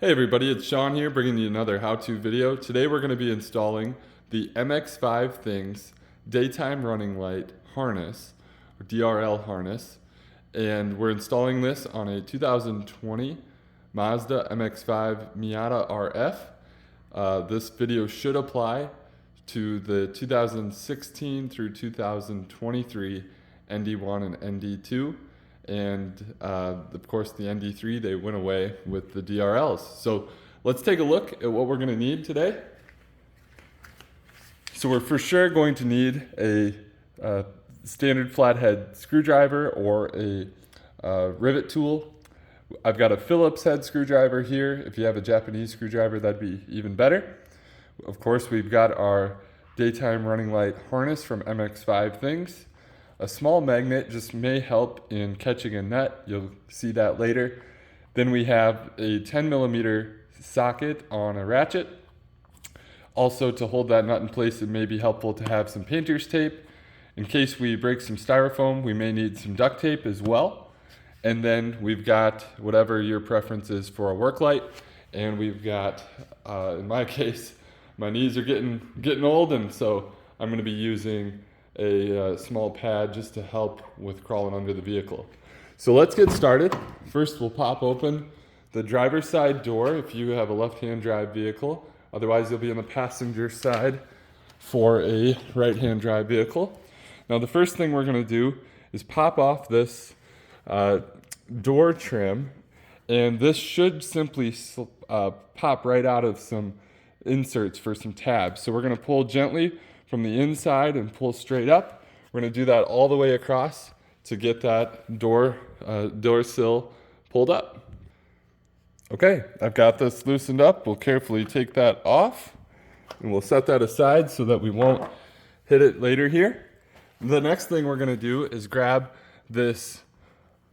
Hey everybody, it's Sean here bringing you another how-to video. Today we're going to be installing the MX5things daytime running light harness, or DRL harness, and we're installing this on a 2020 Mazda MX-5 Miata RF. This video should apply to the 2016 through 2023 ND1 and ND2. And of course the ND3, they went away with the DRLs. So let's take a look at what we're going to need today. So we're for sure going to need a standard flathead screwdriver or a rivet tool. I've got a Phillips head screwdriver here. If you have a Japanese screwdriver, that'd be even better. Of course, we've got our daytime running light harness from MX5things. A small magnet just may help in catching a nut. You'll see that later. Then we have a 10mm socket on a ratchet. Also, to hold that nut in place, it may be helpful to have some painter's tape. In case we break some styrofoam, we may need some duct tape as well. And then we've got whatever your preference is for a work light. And we've got, in my case, my knees are getting old, and so I'm going to be using a small pad just to help with crawling under the vehicle. So let's get started. First, we'll pop open the driver's side door if you have a left-hand drive vehicle. Otherwise, you'll be on the passenger side for a right-hand drive vehicle. Now, the first thing we're going to do is pop off this door trim, and this should simply pop right out of some inserts for some tabs. So we're going to pull gently from the inside and pull straight up. We're going to do that all the way across to get that door sill pulled up. Okay, I've got this loosened up. We'll carefully take that off and we'll set that aside so that we won't hit it later here. The next thing we're going to do is grab this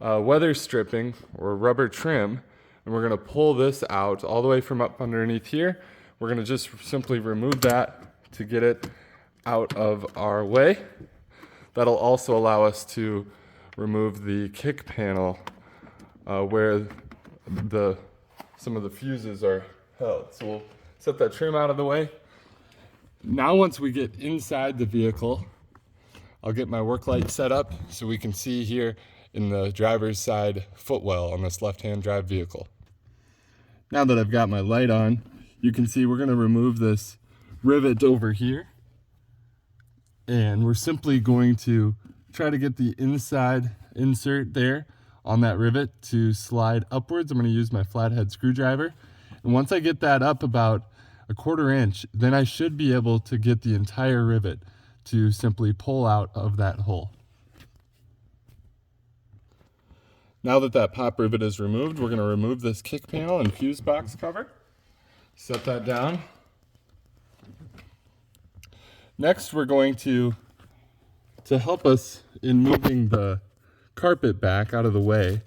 weather stripping or rubber trim, and we're going to pull this out all the way from up underneath here. We're going to just simply remove that to get it out of our way. That'll also allow us to remove the kick panel where some of the fuses are held. So we'll set that trim out of the way. Now once we get inside the vehicle, I'll get my work light set up so we can see here in the driver's side footwell on this left-hand drive vehicle. Now that I've got my light on, you can see we're going to remove this rivet over here. And we're simply going to try to get the inside insert there on that rivet to slide upwards. I'm going to use my flathead screwdriver. And once I get that up about a 1/4 inch, then I should be able to get the entire rivet to simply pull out of that hole. Now that that pop rivet is removed, we're going to remove this kick panel and fuse box cover. Set that down. Next, we're going to help us in moving the carpet back out of the way,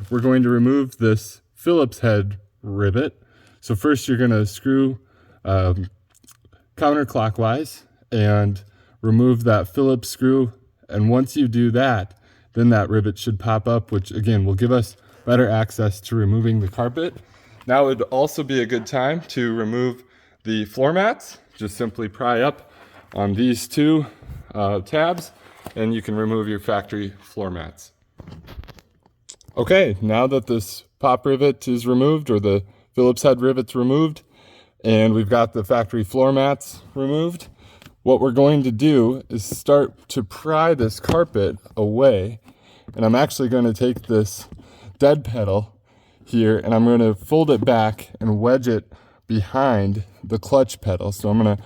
we're going to remove this Phillips head rivet. So first you're going to screw counterclockwise and remove that Phillips screw. And once you do that, then that rivet should pop up, which again will give us better access to removing the carpet. Now would also be a good time to remove the floor mats. Just simply pry up on these two tabs, and you can remove your factory floor mats. Okay, now that this pop rivet is removed, or the Phillips head rivet's removed, and we've got the factory floor mats removed, what we're going to do is start to pry this carpet away. And I'm actually going to take this dead pedal here, and I'm going to fold it back and wedge it behind the clutch pedal. So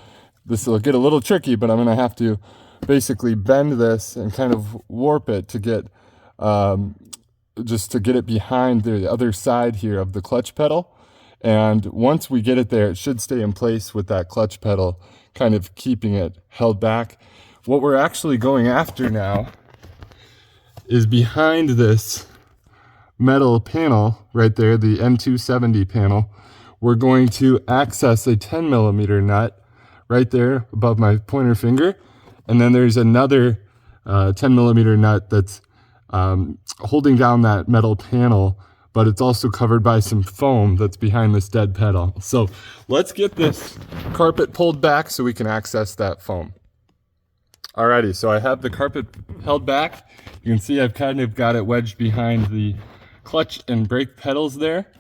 this will get a little tricky, but I'm going to have to basically bend this and kind of warp it to get just to get it behind the other side here of the clutch pedal. And once we get it there, it should stay in place with that clutch pedal kind of keeping it held back. What we're actually going after now is behind this metal panel right there, the N270 panel. We're going to access a 10mm nut right there above my pointer finger, and then there's another 10mm nut that's holding down that metal panel but it's also covered by some foam that's behind this dead pedal. So let's get this carpet pulled back so we can access that foam. Alrighty, so I have the carpet held back. You can see I've kind of got it wedged behind the clutch and brake pedals there.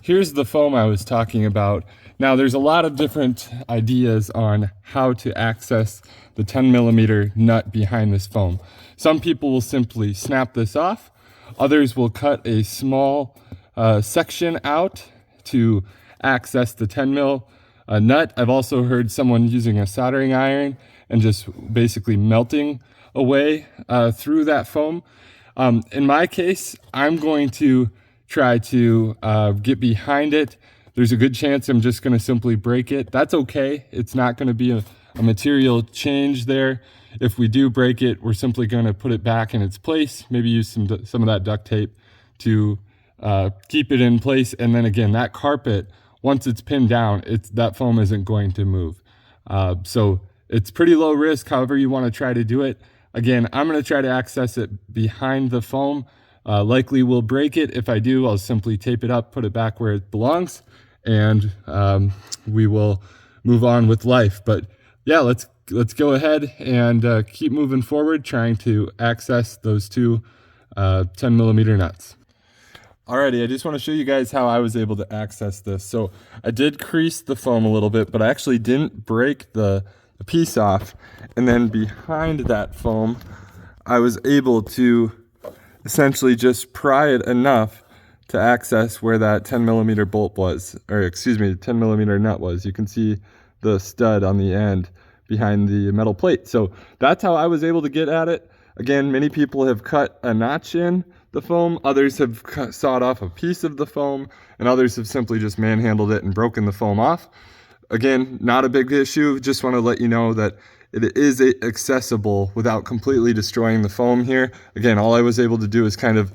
Here's the foam I was talking about. Now there's a lot of different ideas on how to access the 10mm nut behind this foam. Some people will simply snap this off. Others will cut a small section out to access the 10mm nut. I've also heard someone using a soldering iron and just basically melting away through that foam. In my case, I'm going to try to get behind it. There's a good chance I'm just going to simply break it. That's okay. It's not going to be a material change there. If we do break it, we're simply going to put it back in its place, maybe use some of that duct tape to keep it in place. And then again, that carpet, once it's pinned down, that foam isn't going to move. So it's pretty low risk, however you want to try to do it. Again, I'm going to try to access it behind the foam. Likely will break it. If I do, I'll simply tape it up, put it back where it belongs, and we will move on with life. But yeah, let's go ahead and keep moving forward, trying to access those two 10mm nuts. Alrighty, I just want to show you guys how I was able to access this. So I did crease the foam a little bit, but I actually didn't break the piece off. And then behind that foam, I was able to essentially just pry it enough to access where that 10mm bolt was, or excuse me, 10mm nut was. You can see the stud on the end behind the metal plate. So that's how I was able to get at it. Again, many people have cut a notch in the foam, others have sawed off a piece of the foam, and others have simply just manhandled it and broken the foam off. Again, not a big issue. Just want to let you know that it is accessible without completely destroying the foam here. Again, all I was able to do is kind of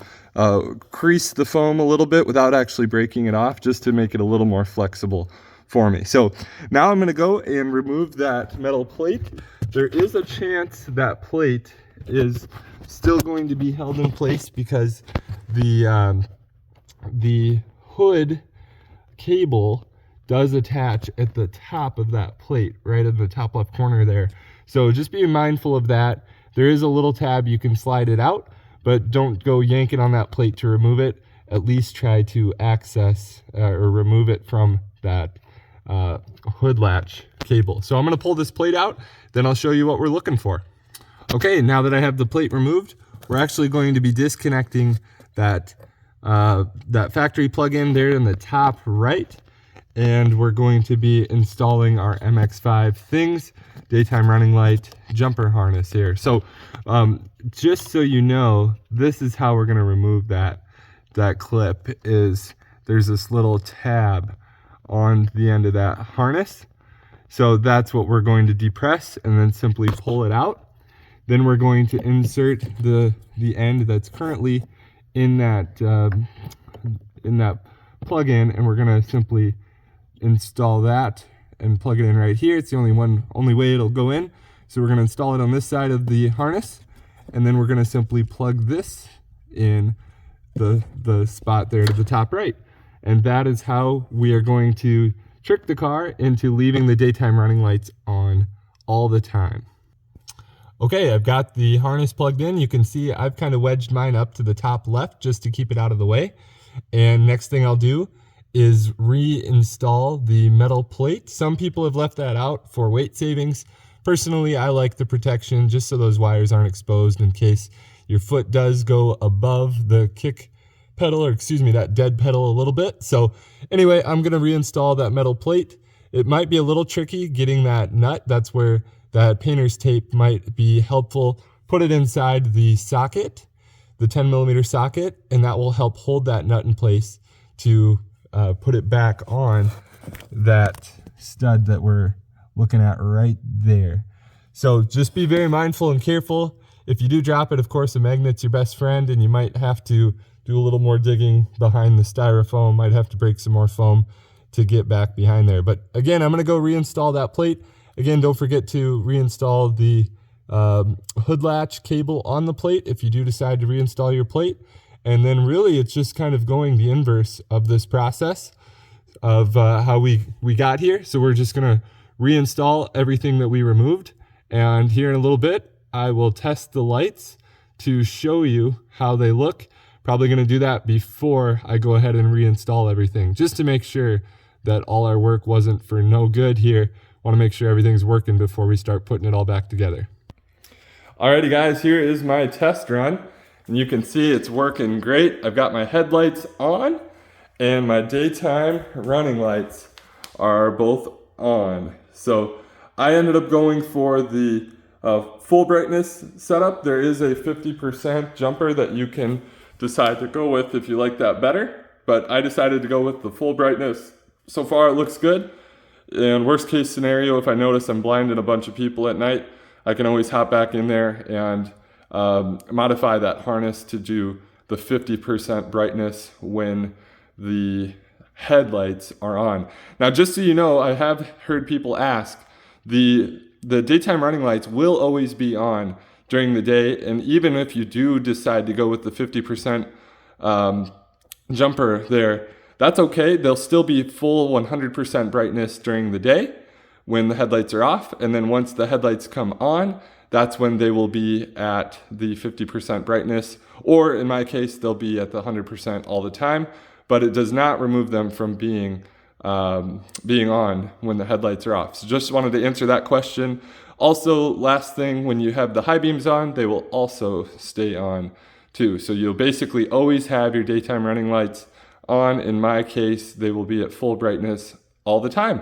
crease the foam a little bit without actually breaking it off, just to make it a little more flexible for me. So now I'm going to go and remove that metal plate. There is a chance that plate is still going to be held in place because the hood cable does attach at the top of that plate, right at the top left corner there. So just be mindful of that. There is a little tab, you can slide it out, but don't go yanking on that plate to remove it. At least try to access or remove it from that hood latch cable. So I'm gonna pull this plate out, then I'll show you what we're looking for. Okay, now that I have the plate removed, we're actually going to be disconnecting that factory plug-in there in the top right, and we're going to be installing our MX5things daytime running light jumper harness here. So just so you know, this is how we're going to remove that clip. Is there's this little tab on the end of that harness. So that's what we're going to depress and then simply pull it out. Then we're going to insert the end that's currently in that plug-in, and we're going to simply install that and plug it in right here. It's the only way it'll go in. So we're going to install it on this side of the harness, and then we're going to simply plug this in the spot there to the top right. And that is how we are going to trick the car into leaving the daytime running lights on all the time. Okay, I've got the harness plugged in. You can see I've kind of wedged mine up to the top left just to keep it out of the way. And next thing I'll do is reinstall the metal plate. Some people have left that out for weight savings. Personally, I like the protection just so those wires aren't exposed in case your foot does go above the kick pedal, or excuse me, that dead pedal a little bit. So anyway, I'm gonna reinstall that metal plate. It might be a little tricky getting that nut. That's where that painter's tape might be helpful. Put it inside the socket, the 10mm socket, and that will help hold that nut in place to put it back on that stud that we're looking at right there. So just be very mindful and careful. If you do drop it, of course, a magnet's your best friend, and you might have to do a little more digging behind the styrofoam, might have to break some more foam to get back behind there. But again, I'm gonna go reinstall that plate. Again, don't forget to reinstall the hood latch cable on the plate if you do decide to reinstall your plate. And then really it's just kind of going the inverse of this process of how we got here. So we're just gonna reinstall everything that we removed. And here in a little bit, I will test the lights to show you how they look. Probably gonna do that before I go ahead and reinstall everything, just to make sure that all our work wasn't for no good here. Wanna make sure everything's working before we start putting it all back together. Alrighty guys, here is my test run. And you can see it's working great. I've got my headlights on and my daytime running lights are both on. So I ended up going for the full brightness setup. There is a 50% jumper that you can decide to go with if you like that better, but I decided to go with the full brightness. So far it looks good. And worst case scenario, if I notice I'm blinding a bunch of people at night, I can always hop back in there and modify that harness to do the 50% brightness when the headlights are on. Now, just so you know, I have heard people ask, the daytime running lights will always be on during the day, and even if you do decide to go with the 50% jumper there, that's okay. They'll still be full 100% brightness during the day when the headlights are off, and then once the headlights come on, that's when they will be at the 50% brightness, or in my case, they'll be at the 100% all the time, but it does not remove them from being on when the headlights are off. So just wanted to answer that question. Also, last thing, when you have the high beams on, they will also stay on too. So you'll basically always have your daytime running lights on. In my case, they will be at full brightness all the time.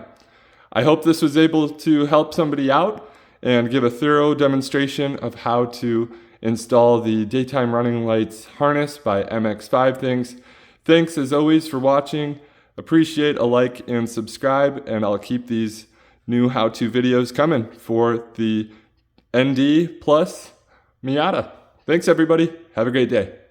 I hope this was able to help somebody out and give a thorough demonstration of how to install the daytime running lights harness by MX5things. Thanks as always for watching. Appreciate a like and subscribe, and I'll keep these new how-to videos coming for the ND plus Miata. Thanks everybody. Have a great day.